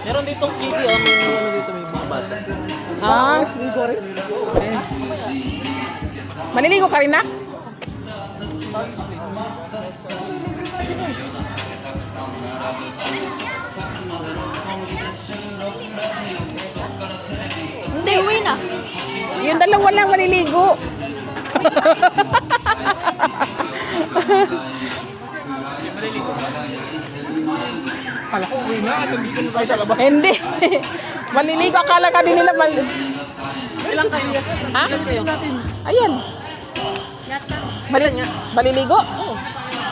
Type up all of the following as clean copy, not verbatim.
Meron ditong kitty, oh. May ano dito, may mga bata. Ah. Maliligo ka rin na? Hindi, uwi na. Yung dalawa lang maliligo. Kala ko uwi na at hindi ko na tayo talabas. Hindi. Maliligo. Akala ka din nila Ilang kayo? Ha? Ilang kayo? Ayan. Maliligo?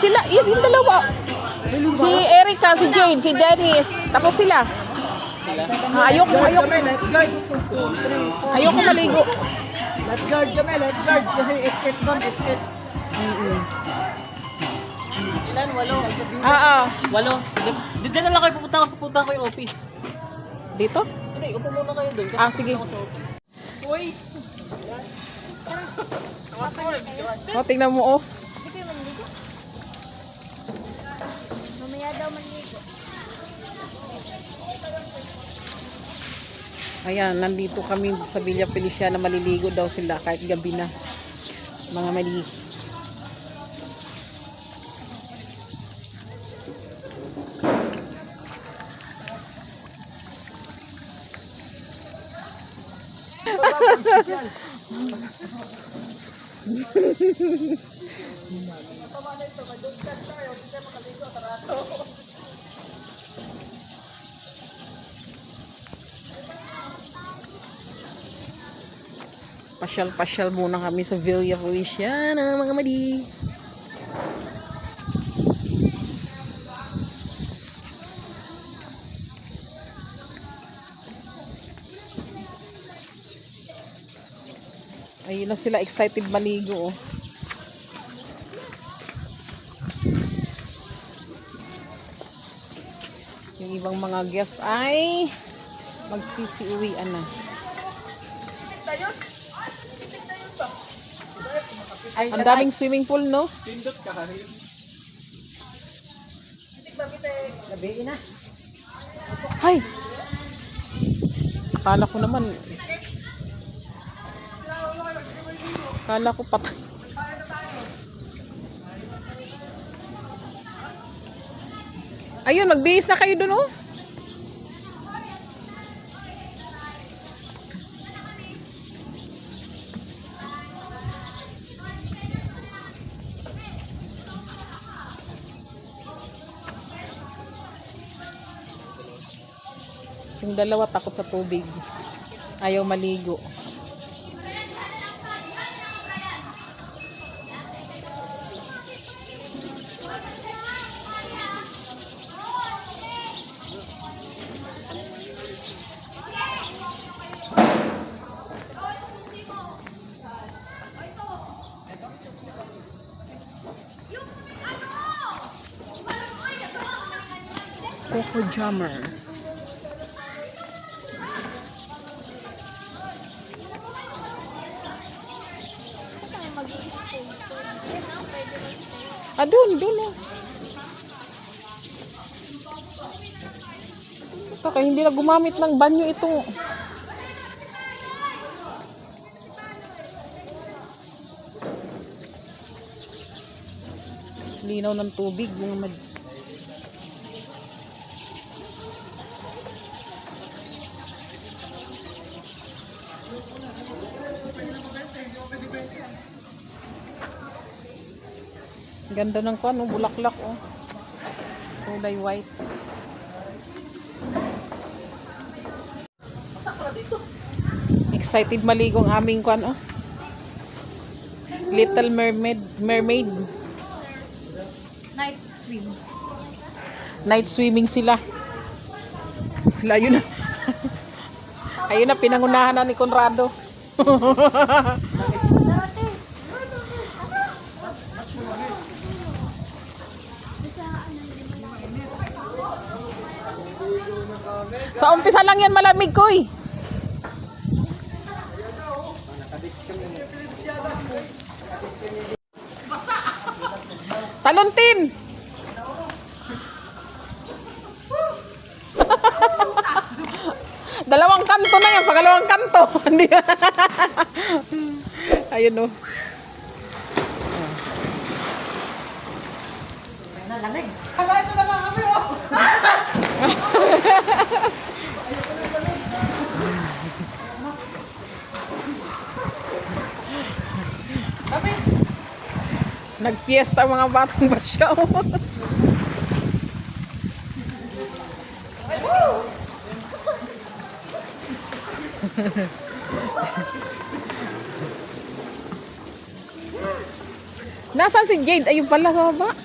Sila, yung dalawa. Si Erica, si Jade, si Dennis. Tapos sila. Ayoko maligo. Lifeguard kami, lifeguard. Kasi it doon, it. Ilan? 8. Oo. 8. Dito na lang kayo pupunta ko yung office. Dito? Hindi, upo muna kayo doon. Kasi Ah, sige. pupunta ko sa office. Uy. Oh, tingnan mo, oh. Hindi kayo manligo? Mamaya daw manligo. Ayan, nandito kami sa Villa Feliciana. Maliligo daw sila kahit gabi na. Mga mali. Pasyal-pasyal muna kami sa Villa Feliciana, mga mali. Ayun na sila, excited maligo, oh. Yung ibang mga guest ay magsisiuwian na. Ang daming swimming pool, no? Pindot ka rin. Gabi na. Hay! Akala ko naman. Akala ko patay. Ayun, magbihis na kayo dun, oh. Yung dalawa takot sa tubig. Ayaw maligo. Coco Jammer. Doon, oh. Kaya hindi na gumamit ng banyo itong linaw ng tubig. Yung ganda ng kwan, oh, bulaklak, oh. Kulay white. Excited maligo ang aming kwan, oh. Little Mermaid. Night swim. Night swimming sila. Layo na. Ayun na, pinangunahan na ni Conrado. Sa umpisa lang yan malamig, koy. Taluntin. Dalawang kanto na yan, pangalawang kanto. Hindi. Ayun o. Hala, ito na lang kami, oh. Nagpiesta ang mga batang basyaw. Nasaan si Jade? Ayun pala sa baba.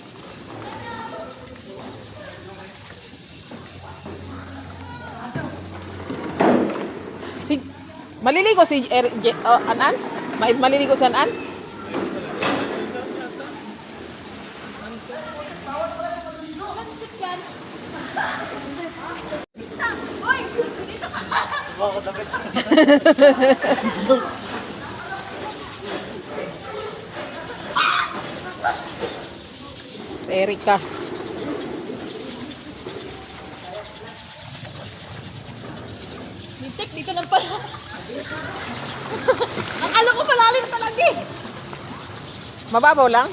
Si maliligo si Anan? Maliligo si Anan? Si Erika. Lintik, dito lang pala. Ang alam ko palalim talaga eh. Mababaw lang?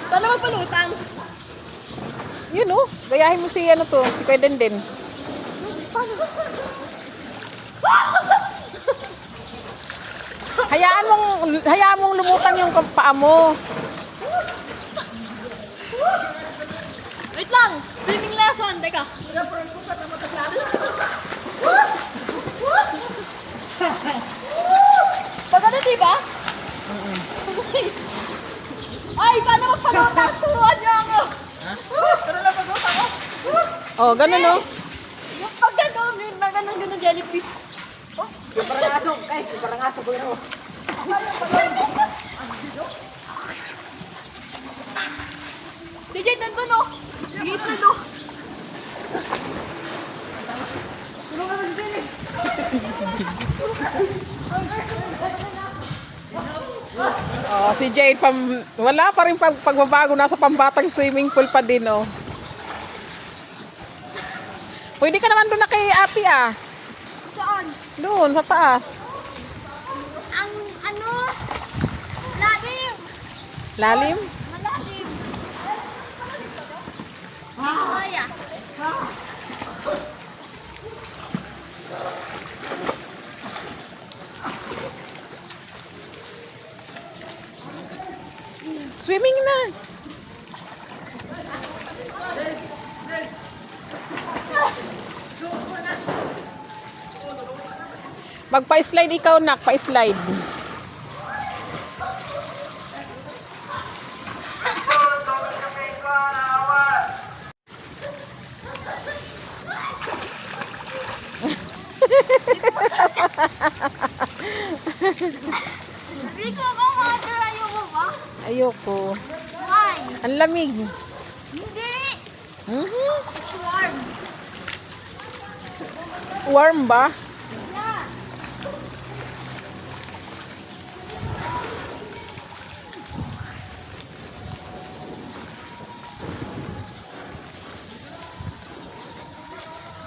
Paano magpalutang? Yun oh. Gayahin mo si ano to, si Kuya Denden. Hayaan mong lumutang yung paa mo. Wait lang! Swimming lesson! Teka. Pag ano, diba? Ay, paano magpalutang? Turuan niyo ako! Oh, ganun oh. Yung pag gano'n, yung na gano'n jellyfish. Parang aso, parang aso ko yun, oh. Si Jade nandun oh! Gisod oh! Oh, si Jade wala pa rin pagbabago, nasa pambatang swimming pool pa din oh. Pwede ka naman doon na kay ate ah. Saan? Doon sa taas. Ang ano? Lalim! Lalim? Malalim! Kaya. Swimming na. Magpa-slide ikaw, nak, pa-slide. Hindi ko ako water. Ayoko ba? Ayoko. Why? Ang lamig. Hindi! Mhm. It's warm. Warm ba? Yeah.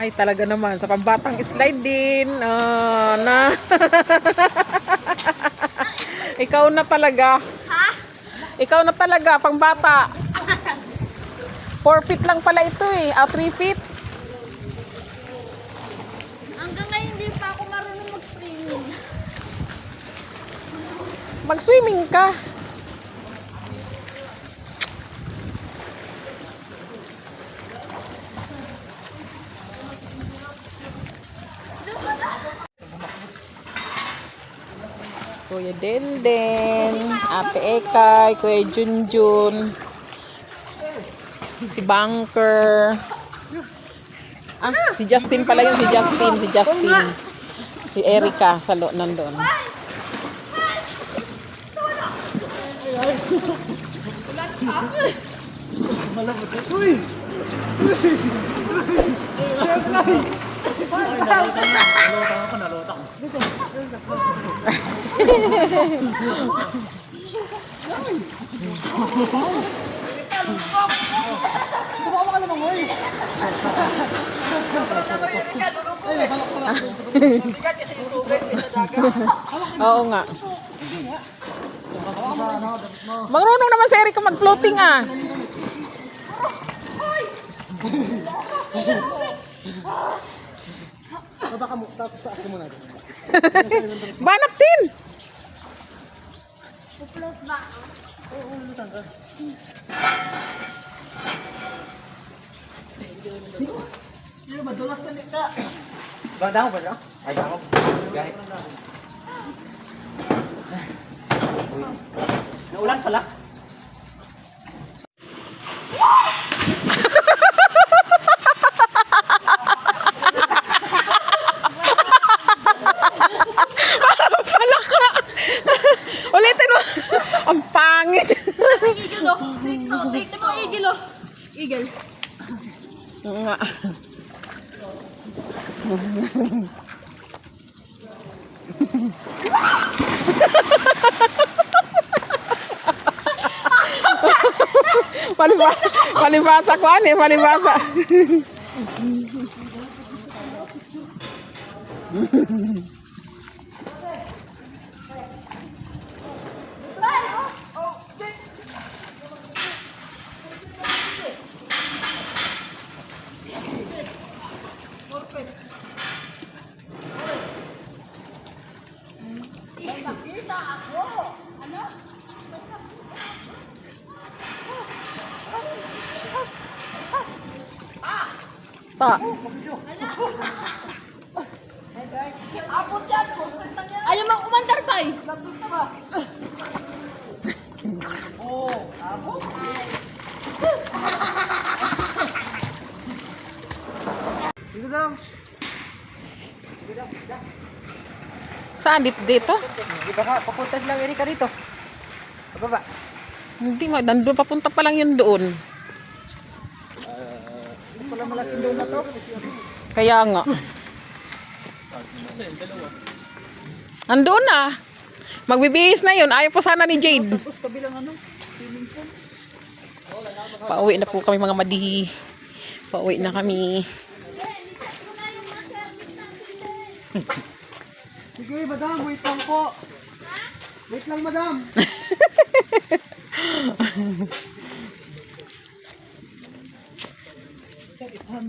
Ay, talaga naman. Sa pambatang slide din. Na. Ikaw na talaga. Ha? Ikaw na talaga, pangbata. 4 feet lang pala ito eh. 3 feet. Hanggang ngayon hindi pa ako marunong mag-swimming. Mag-swimming ka. Kuya Denden, Ate Ekay, Kuya Junjun, si Bunker. Ah, si Justin pala yun, si Justin. Si Erika sa nandun. Nalota ko. Subukan mo ka naman mo eh. Ay, hawak. Bigat kasi yung tubig sa dagat. Oo nga. Hawak mo ano, dapat mo. Marunong naman si Erica mag-floating ah. Baka mo, taas ka muna. Banap din. Sino madulas ka nita? Ba daw? Ay, daw. Gahit. Naulan pala. Palaka. Ulitin mo. Ang pangit. Eagle, oh. Tignan mo, eagle, oh. Eagle. Oo nga. Palibasa, palibasa ko ani, palibasa. Ta. Ayaw mang umandar pa eh. Dito lang. Saan dito? Iba ka, papuntas lang Erika rito. Pababa. Hindi ma, nandun papunta pa lang yun doon. Wala malaking doon na to. Kaya nga. Andun na. Magbibihis na yun. Ayaw pa sana ni Jade. Tapos kabilang ano? Swimming pool. Pauwi na po kami mga madihi. Pauwi na kami. Sige, madam, wait lang po. Wait lang, madam.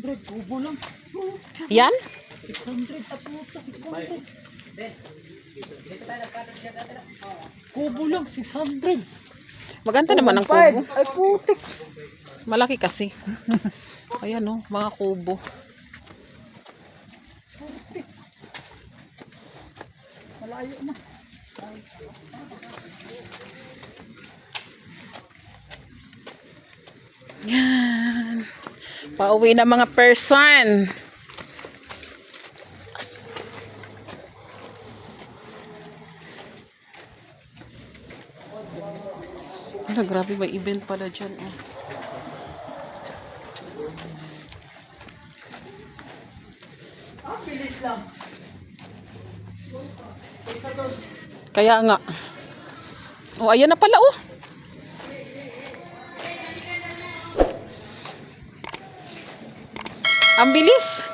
Kubo lang. Yan? 600 na puta, 600. Kubo lang, 600. Maganda naman ang kubo. Ay, putik. Malaki kasi. Ayan o, mga kubo. Malayo na. Yan. Pauwi na mga person. Ala, grabe may event pala dyan. Oh. Bilis lang. Kaya nga. Oh, ayan na pala oh. Ang bilis.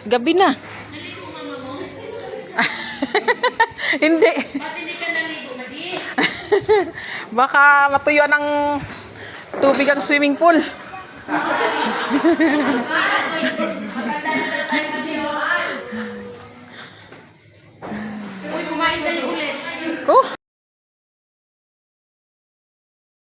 Gabi na. Hindi. Baka matuyuan ng tubig ang swimming pool. Uy, kumain tayo ulit.